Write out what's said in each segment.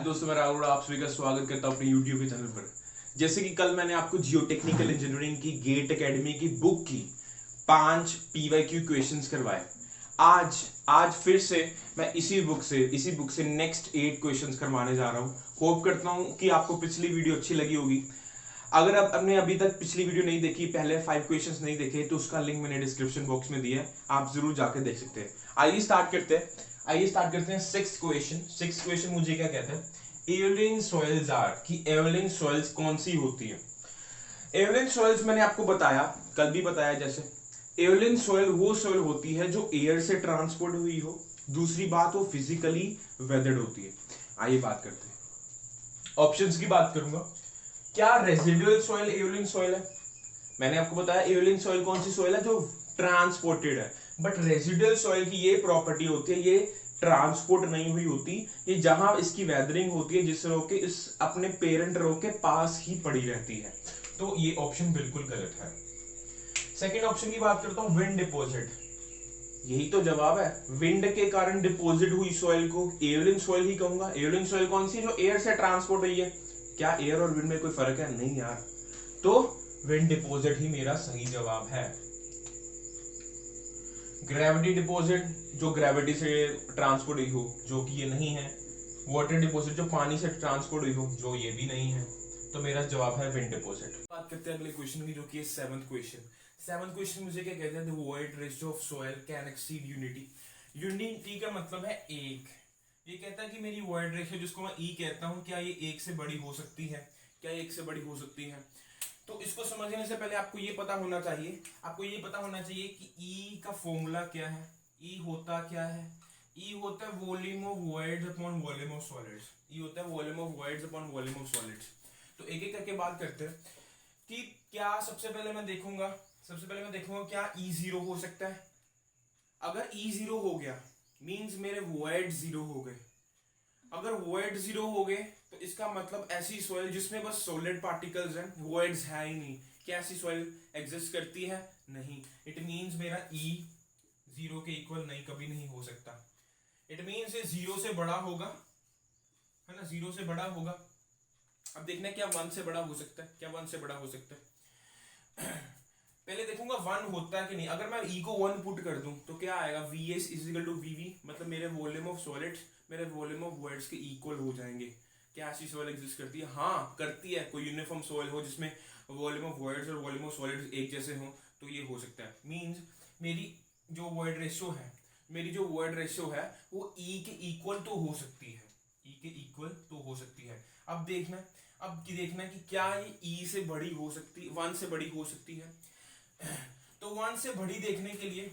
दोस्तों, मैं राहुल आप सभी का स्वागत करता हूं अपने YouTube के चैनल पर। जैसे कि कल मैंने आपको जियो टेक्निकल इंजीनियरिंग की गेट एकेडमी की बुक की 5 PYQ क्वेश्चंस करवाए। आज आज फिर से मैं इसी बुक से नेक्स्ट 8 क्वेश्चंस करवाने जा रहा हूं। होप करता हूं कि आपको पिछली वीडियो अच्छी लगी होगी। अगर आप आपने अभी तक पिछली वीडियो नहीं देखी, पहले 5 क्वेश्चंस नहीं देखे, तो उसका लिंक मैंने डिस्क्रिप्शन बॉक्स में दिया है, आप जरूर जाकर देख सकते हैं। आइए स्टार्ट करते हैं। सिक्स क्वेश्चन मुझे क्या कहता है, एओलियन सॉइल्स आर, कि एओलियन सॉइल्स कौन सी होती है। एओलियन सॉइल्स मैंने आपको बताया, कल भी बताया, जैसे एओलियन सॉइल वो सॉइल होती है जो एयर से ट्रांसपोर्ट हुई हो। दूसरी बात, वो फिजिकली वेदर्ड होती है। आइए बात करते हैं। ऑप्शंस की बात करूंगा। क्या रेजिडुअल सॉइल एओलियन सॉइल है? मैंने आपको बताया एओलियन सॉइल कौन सी सॉइल है, जो ट्रांसपोर्टेड है। बट रेजिडुअल सॉइल की ये प्रॉपर्टी होती है, ये ट्रांसपोर्ट नहीं हुई होती, ये जहां इसकी वेदरिंग होती है जिस रो के इस अपने पेरेंट रो के पास ही पड़ी रहती है। तो ये ऑप्शन बिल्कुल गलत है। सेकेंड ऑप्शन की बात करता हूं, विंड डिपॉजिट। यही तो जवाब है, विंड के कारण डिपॉजिट हुई सॉइल को एओलियन सॉइल ही कहूंगा। एओलियन सॉइल कौन सी, जो एयर से ट्रांसपोर्ट हुई है। क्या एयर और विंड में कोई फर्क है? नहीं यार। तो विंड डिपॉजिट ही मेरा सही जवाब है। ग्रेविटी डिपॉजिट, जो ग्रेविटी से ट्रांसपोर्ट हुई हो, जो कि ये नहीं है। वाटर डिपॉजिट, जो पानी से ट्रांसपोर्ट हुई हो, जो ये भी नहीं है। तो मेरा जवाब है विंड डिपॉजिट। बात करते हैं अगले क्वेश्चन की, जो कि है सेवंथ क्वेश्चन मुझे क्या कहते हैं, the void ratio of soil can exceed unity. Unity का मतलब है एक। ये कहता है कि मेरी वॉइड रेशियो, जिसको मैं ई कहता हूं, क्या ये एक से बड़ी हो सकती है? क्या एक से बड़ी हो सकती है? तो इसको समझने से पहले आपको ये पता होना चाहिए कि ई का फॉर्मूला क्या है। ई होता क्या है? ई होता है volume of voids upon volume of solids. E होता है volume of voids upon volume of solids. तो एक एक करके बात करते हैं कि क्या सबसे पहले मैं देखूंगा क्या ई जीरो हो सकता है। अगर ई जीरो हो गया मींस मेरे वॉइड जीरो हो गए। अगर वॉइड जीरो हो गए तो इसका मतलब ऐसी सॉइल जिसमें बस सॉलिड पार्टिकल्स हैं, वॉइड्स है ही नहीं। क्या ऐसी सॉइल एग्जिस्ट करती है? नहीं। इट मींस मेरा ई जीरो के इक्वल नहीं, कभी नहीं हो सकता। इट मींस ये जीरो से बड़ा होगा, है ना, जीरो से बड़ा होगा। अब देखना क्या वन से बड़ा हो सकता है, पहले देखूंगा वन होता है कि नहीं। अगर मैं ई को वन पुट कर दूं तो क्या आएगा, V S equal to V V, मतलब मेरे वॉल्यूम ऑफ सॉलिड्स मेरे वॉल्यूम ऑफ वॉइड्स के इक्वल हो जाएंगे। क्या ऐसी सॉइल एग्जिस्ट करती है? हाँ करती है। कोई यूनिफॉर्म सॉइल हो जिसमें वॉल्यूम ऑफ वॉइड्स और वॉल्यूम ऑफ सॉलिड्स एक जैसे हो, तो ये हो सकता है। मींस मेरी जो वॉइड रेशियो है वो ई के इक्वल तो हो सकती है। अब देखना कि क्या ये ई से बड़ी हो सकती, वन से बड़ी हो सकती है। तो वन से बड़ी देखने के लिए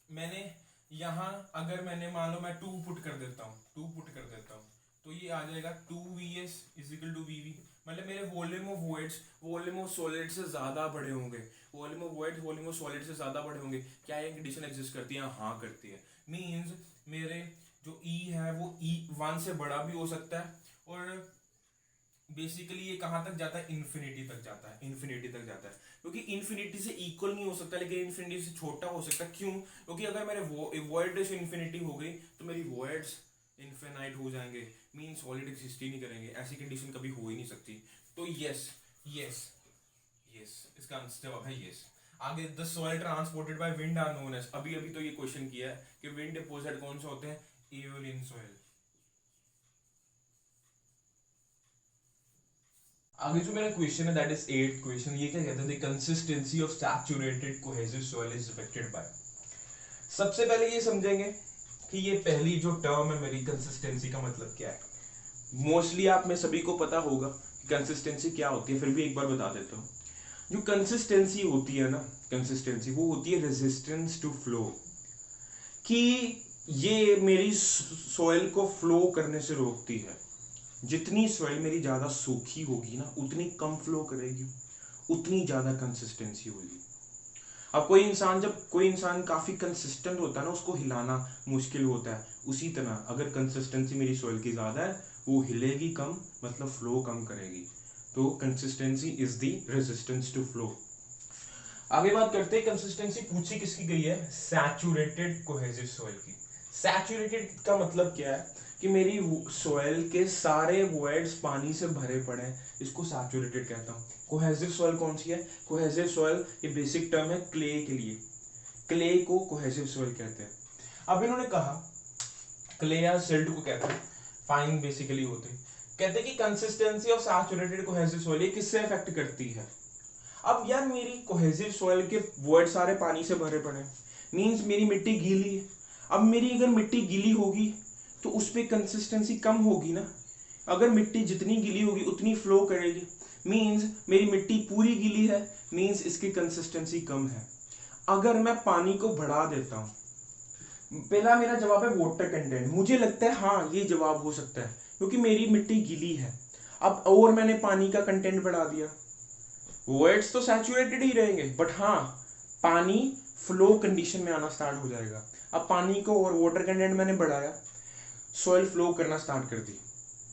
मैंने यहां, अगर मैंने मान लो मैं टू पुट कर देता हूं तो ये आ जाएगा 2vs इजिकल टू वीवी। मतलब मेरे volume of voids volume of solid से ज्यादा बड़े होंगे। Volume of voids volume of solid से ज्यादा बड़े होंगे। क्या ये कंडीशन एग्जिस्ट करती है? हाँ करती है। मींस मेरे जो ई है वो ई वन से बड़ा भी हो सकता है, और बेसिकली ये कहां तक जाता है? इन्फिनिटी तक जाता है। क्योंकि इन्फिनिटी से इक्वल नहीं हो सकता, लेकिन इन्फिनिटी से छोटा हो सकता है। क्यों? क्योंकि अगर मेरे वॉइड रेशियो इन्फिनिटी हो गई तो मेरी वॉइड्स इन्फिनाइट हो जाएंगे, मीन सॉलिड एग्जिस्ट ही नहीं करेंगे। ऐसी कंडीशन कभी हो ही नहीं सकती। तो यस, इसका जवाब है यस। आगे, the soil transported by wind are known as, अभी तो ये क्वेश्चन किया है कि विंड डिपॉजिट कौन से होते हैं? Aeolian soil. आगे जो मेरा क्वेश्चन है, दैट इज 8th क्वेश्चन। ये क्या कहता है, the consistency of saturated cohesive soil is affected by. सबसे पहले ये समझेंगे कि ये पहली जो टर्म है मेरी, कंसिस्टेंसी का मतलब क्या है। मोस्टली आप में सभी को पता होगा कि कंसिस्टेंसी क्या होती है, फिर भी एक बार बता देता हूँ। जो कंसिस्टेंसी होती है ना, वो होती है रेजिस्टेंस टू फ्लो, कि ये मेरी सॉइल को फ्लो करने से रोकती है। जितनी सॉइल मेरी ज्यादा सूखी होगी ना, उतनी कम फ्लो करेगी, उतनी ज्यादा कंसिस्टेंसी होगी। अब जब कोई इंसान काफी कंसिस्टेंट होता है ना, उसको हिलाना मुश्किल होता है। उसी तरह अगर कंसिस्टेंसी मेरी सॉइल की ज्यादा है, वो हिलेगी कम, मतलब फ्लो कम करेगी। तो consistency is the resistance to flow. आगे बात करते हैं, कंसिस्टेंसी किसकी गई है? सैचुरेटेड कोहेसिव सॉइल की। सैचुरेटेड का मतलब क्या है? कि मेरी सॉइल के सारे वॉइड्स पानी से भरे पड़े हैं, इसको सैचुरेटेड कहता हूँ। कोहेसिव सॉइल कौन सी है? कोहेसिव सॉइल ये बेसिक टर्म है क्ले के लिए, क्ले को कोहेसिव सॉइल कहते हैं। अब इन्होंने कहा क्ले या सिल्ट को कहते हैं फाइन बेसिकली होते हैं, कहते हैं कि consistency of saturated cohesive soil ये किससे अफेक्ट करती है। अब यार मेरी कोहेसिव सॉइल के वॉइड सारे पानी से भरे पड़े हैं, मींस मेरी मिट्टी गीली है। अब मेरी अगर मिट्टी गीली होगी तो उस पर कंसिस्टेंसी कम होगी ना। अगर मिट्टी जितनी गीली होगी उतनी फ्लो करेगी, मींस मेरी मिट्टी पूरी गीली है, मींस इसकी कंसिस्टेंसी कम है। अगर मैं पानी को बढ़ा देता हूँ, पहला मेरा जवाब है वाटर कंटेंट, मुझे लगता है हाँ ये जवाब हो सकता है क्योंकि मेरी मिट्टी गीली है। अब और मैंने पानी का कंटेंट बढ़ा दिया, वर्ड्स तो सैचुरेटेड ही रहेंगे बट हाँ पानी फ्लो कंडीशन में आना स्टार्ट हो जाएगा। अब पानी को और वाटर कंटेंट मैंने बढ़ाया, सॉइल फ्लो करना स्टार्ट कर दी,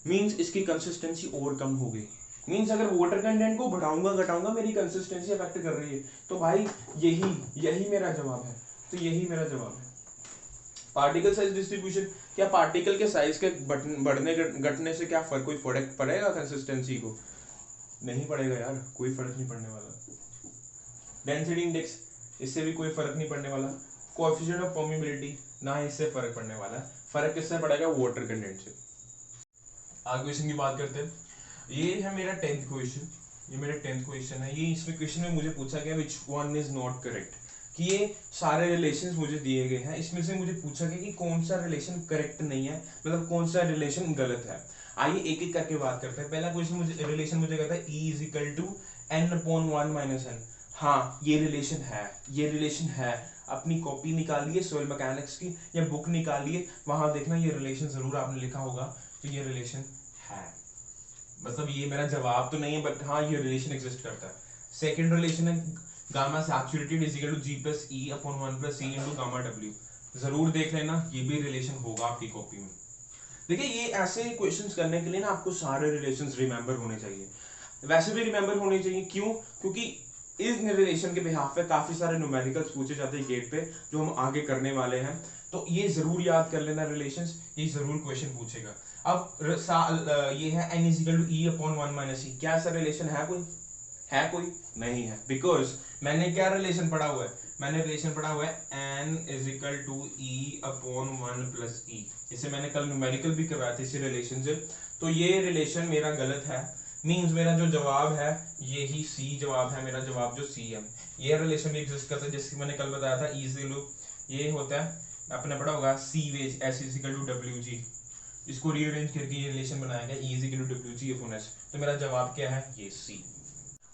मींस इसकी कंसिस्टेंसी और कम हो गई। मींस अगर वाटर कंटेंट को बढ़ाऊंगा घटाऊंगा मेरी कंसिस्टेंसी अफेक्ट कर रही है। तो भाई यही मेरा जवाब है, तो यही मेरा जवाब है। पार्टिकल साइज डिस्ट्रीब्यूशन, क्या पार्टिकल के साइज के बढ़ने घटने से क्या कोई फर्क पड़ेगा कंसिस्टेंसी को? नहीं पड़ेगा यार, कोई फर्क नहीं पड़ने वाला। डेंसिटी इंडेक्स, इससे भी कोई फर्क नहीं पड़ने वाला। कोएफिशिएंट ऑफ परमेबिलिटी, ना इससे फर्क पड़ने वाला है। फर्क किससे पड़ेगा? वाटर कंटेंट से। आगे क्वेश्चन की बात करते हैं। ये है मेरा 10th क्वेश्चन, ये मेरा 10th क्वेश्चन है। ये इसमें क्वेश्चन में मुझे पूछा गया which one is not correct, कि ये सारे रिलेशंस मुझे दिए गए हैं, इसमें से मुझे पूछा गया कि कौन सा रिलेशन करेक्ट नहीं है, मतलब कौन सा रिलेशन गलत है। आइए एक एक करके बात करते हैं। पहला क्वेश्चन मुझे रिलेशन मुझे कहता है E is to n/1 - n। हाँ ये रिलेशन है, ये रिलेशन है। अपनी कॉपी निकालिए सॉइल मैकेनिक्स की या बुक निकालिए, वहां देखना ये रिलेशन जरूर आपने लिखा होगा, तो ये रिलेशन है। मतलब ये मेरा जवाब तो नहीं है बट हाँ ये रिलेशन एग्जिस्ट करता है। सेकंड रिलेशन है gamma saturated is equal to G+E/1 + C × gamma W। जरूर देख लेना, ये भी रिलेशन होगा आपकी कॉपी में। देखिए ये ऐसे क्वेश्चंस करने के लिए ना आपको सारे रिलेशंस रिमेंबर होने चाहिए, वैसे भी रिमेंबर होने चाहिए। क्यों? क्योंकि इस रिलेशन के बिहाफ पे काफी सारे न्यूमेरिकल्स पूछे जाते हैं गेट पे, जो हम आगे करने वाले हैं, तो ये जरूर याद कर लेना रिलेशंस, ये जरूर क्वेश्चन पूछेगा। अब ये है n = E/1 - C, क्या ऐसा रिलेशन है कोई? है कोई? नहीं है, बिकॉज मैंने क्या रिलेशन पढ़ा हुआ है? मैंने रिलेशन पढ़ा हुआ है n = E/1 + E। इसे मैंने कल न्यूमेरिकल भी करवाया था इसी रिलेशन से, तो ये रिलेशन मेरा गलत है। मींस मेरा जो जवाब है यही C जवाब है, मेरा जवाब जो C है। ये रिलेशन भी एग्जिस्ट करता है, जैसे मैंने कल बताया था ये होता है, आपने पढ़ा होगा C वेज S = WG, इसको रीअरेंज करके ये रिलेशन बनाया गया E = WG/S। तो मेरा जवाब क्या है? ये C।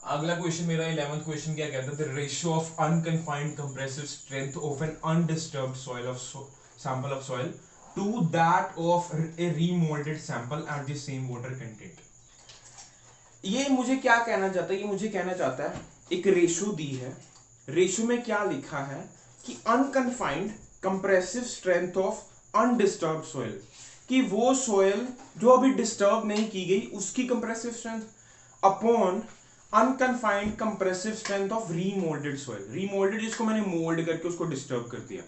अगला क्वेश्चन मेरा 11th क्वेश्चन क्या कहता है? The ratio of unconfined compressive strength of an undisturbed soil of sample of soil to that of a remoulded sample at the same water content. ये मुझे क्या कहना चाहता है? ये मुझे कहना चाहता है एक रेशो दी है, रेशो में क्या लिखा है कि unconfined compressive strength of undisturbed soil, कि वो सॉइल जो अभी डिस्टर्ब नहीं की गई उसकी compressive strength upon unconfined compressive strength of remoulded soil. Remoulded जिसको मैंने मोल्ड करके उसको डिस्टर्ब कर दिया,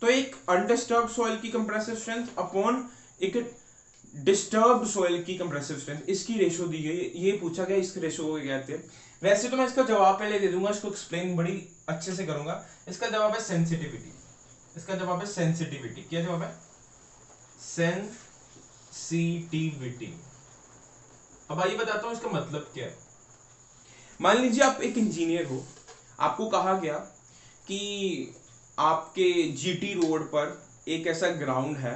तो एक अनडिस्टर्ब्ड सॉइल की कंप्रेसिव स्ट्रेंथ अपॉन एक डिस्टर्ब्ड सॉइल की कंप्रेसिव स्ट्रेंथ, इसकी रेशो दी गई। ये पूछा गया, इस रेशो को कहते हैं। वैसे तो मैं इसका जवाब पहले दे दूंगा, इसको एक्सप्लेन बड़ी अच्छे से करूंगा। इसका जवाब है सेंसिटिविटी, इसका जवाब है सेंसिटिविटी। क्या जवाब है? सेंसिटिविटी। अब आइए बताता हूं इसका मतलब क्या है। मान लीजिए आप एक इंजीनियर हो, आपको कहा गया कि आपके जीटी रोड पर एक ऐसा ग्राउंड है,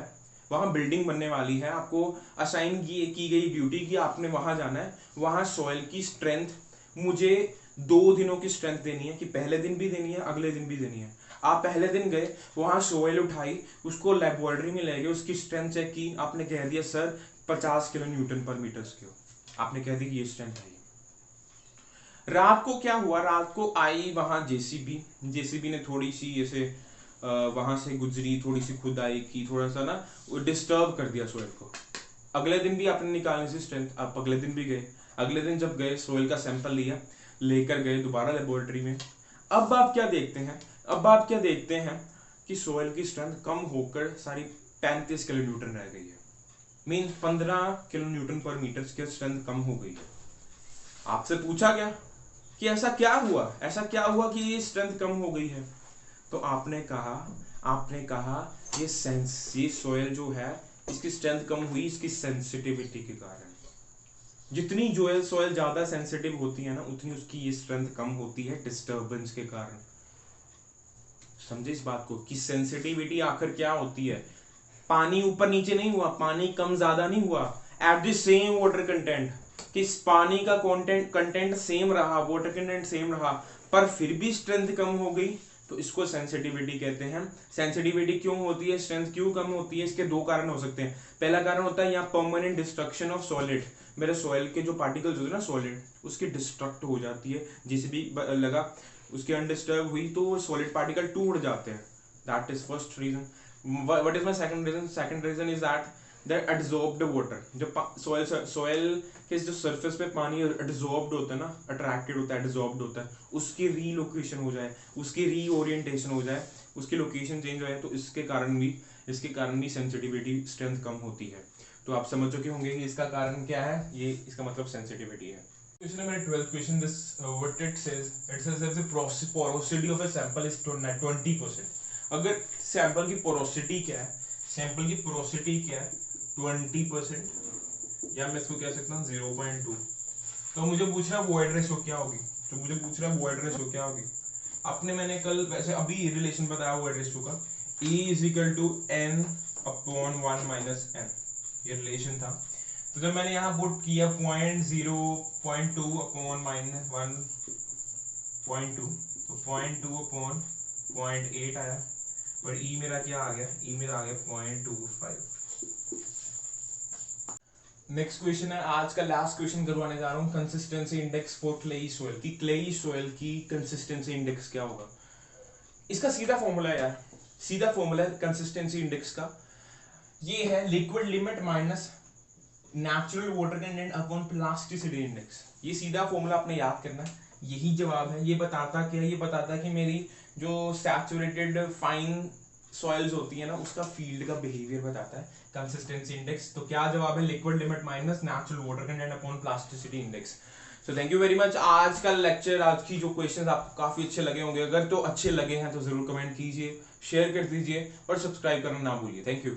वहां बिल्डिंग बनने वाली है, आपको असाइन की गई ड्यूटी कि आपने वहां जाना है, वहां सॉइल की स्ट्रेंथ मुझे 2 दिनों की स्ट्रेंथ देनी है, कि पहले दिन भी देनी है अगले दिन भी देनी है। आप पहले दिन गए, वहां सॉइल उठाई, उसको लेबोरेटरी में ले गए, उसकी स्ट्रेंथ चेक की, आपने कह दिया सर 50 kN/m², आपने कह दी कि ये स्ट्रेंथ है। रात को क्या हुआ? रात को आई वहां जेसीबी ने थोड़ी सी ऐसे वहां से गुजरी, थोड़ी सी खुदाई की, थोड़ा सा ना डिस्टर्ब कर दिया सॉइल को। अगले दिन भी आपने निकालने से स्ट्रेंथ, आप अगले दिन भी गए, अगले दिन जब गए सॉइल का सैंपल लिया, लेकर गए दोबारा लेबोरेटरी में। अब आप क्या देखते हैं? अब आप क्या देखते हैं कि सॉइल की स्ट्रेंथ कम होकर सारी 35 kN रह गई है। मीन 15 किलो न्यूटन पर मीटर की स्ट्रेंथ कम हो गई। आपसे पूछा गया कि ऐसा क्या हुआ कि ये स्ट्रेंथ कम हो गई है, तो आपने कहा ये सोयल जो है इसकी स्ट्रेंथ कम हुई इसकी सेंसिटिविटी के कारण। जितनी जो है सोयल ज्यादा सेंसिटिव होती है ना, उतनी उसकी ये स्ट्रेंथ कम होती है डिस्टर्बेंस के कारण। समझे इस बात को कि सेंसिटिविटी आखिर क्या होती है। पानी ऊपर नीचे नहीं हुआ, पानी कम ज्यादा नहीं हुआ, eight the same water content, कि पानी का कंटेंट सेम रहा, वाटर कंटेंट सेम रहा, पर फिर भी स्ट्रेंथ कम हो गई, तो इसको सेंसिटिविटी कहते हैं। सेंसिटिविटी क्यों होती है, स्ट्रेंथ क्यों कम होती है, इसके दो कारण हो सकते हैं। पहला कारण होता है यहाँ परमानेंट डिस्ट्रक्शन ऑफ सॉलिड, मेरे सॉइल के जो पार्टिकल्स होते हैं ना सॉलिड, उसकी डिस्ट्रक्ट हो जाती है, जिसे भी लगा उसकी अनडिस्टर्ब हुई तो वो सॉलिड पार्टिकल टूट जाते हैं। That is first reason. What is my second reason is that adsorbed water, जब सॉइल के जो सरफेस पे पानी एडजॉर्ब्ड होता है ना, अट्रैक्टेड होता है, एडजॉर्ब्ड होता है, उसकी रीलोकेशन हो जाए, उसकी रीओरिएंटेशन हो जाए, उसकी लोकेशन चेंज हो जाए, तो इसके कारण भी सेंसिटिविटी स्ट्रेंथ कम होती है। तो आप समझ चुके होंगे कि इसका कारण क्या है, ये इसका मतलब सेंसिटिविटी है। Question number 12 question this what it says that the porosity of a sample is 20%। अगर सैंपल की पोरोसिटी क्या है, 20%, या मैं इसको कह सकता हूँ 0.2, तो मुझे पूछ रहा है वॉइड रेशियो क्या होगी। आपने मैंने कल वैसे अभी रिलेशन बताया वॉइड रेशियो का, E is equal to n upon 1 minus n, ये रिलेशन था। तो जब मैंने यहाँ पुट किया 0.2 अपॉन माइनस 1.2, तो 0.2 अपॉन 0.8 आया, और E मेरा क्या आ गया, E मेरा आ गया 0.25। नेक्स्ट क्वेश्चन है, आज का लास्ट क्वेश्चन करवाने जा रहा हूँ, consistency index for clayey soil की। क्लेई सॉइल की कंसिस्टेंसी इंडेक्स क्या होगा, इसका सीधा फॉर्मूला है कंसिस्टेंसी इंडेक्स का, ये है liquid limit minus natural water content upon plasticity index. ये सीधा फॉर्मूला आपने याद करना है, यही जवाब है। ये बताता कि मेरी जो सैचुरेटेड फाइन सॉइल्स होती है ना, उसका फील्ड का बिहेवियर बताता है कंसिस्टेंसी इंडेक्स। तो क्या जवाब है, liquid limit minus natural water content upon plasticity index. So thank you very much. आज का लेक्चर, आज की जो क्वेश्चंस आपको काफी अच्छे लगे होंगे, अगर तो अच्छे लगे हैं तो जरूर कमेंट कीजिए, शेयर कर दीजिए और सब्सक्राइब करना ना भूलिए। Thank you.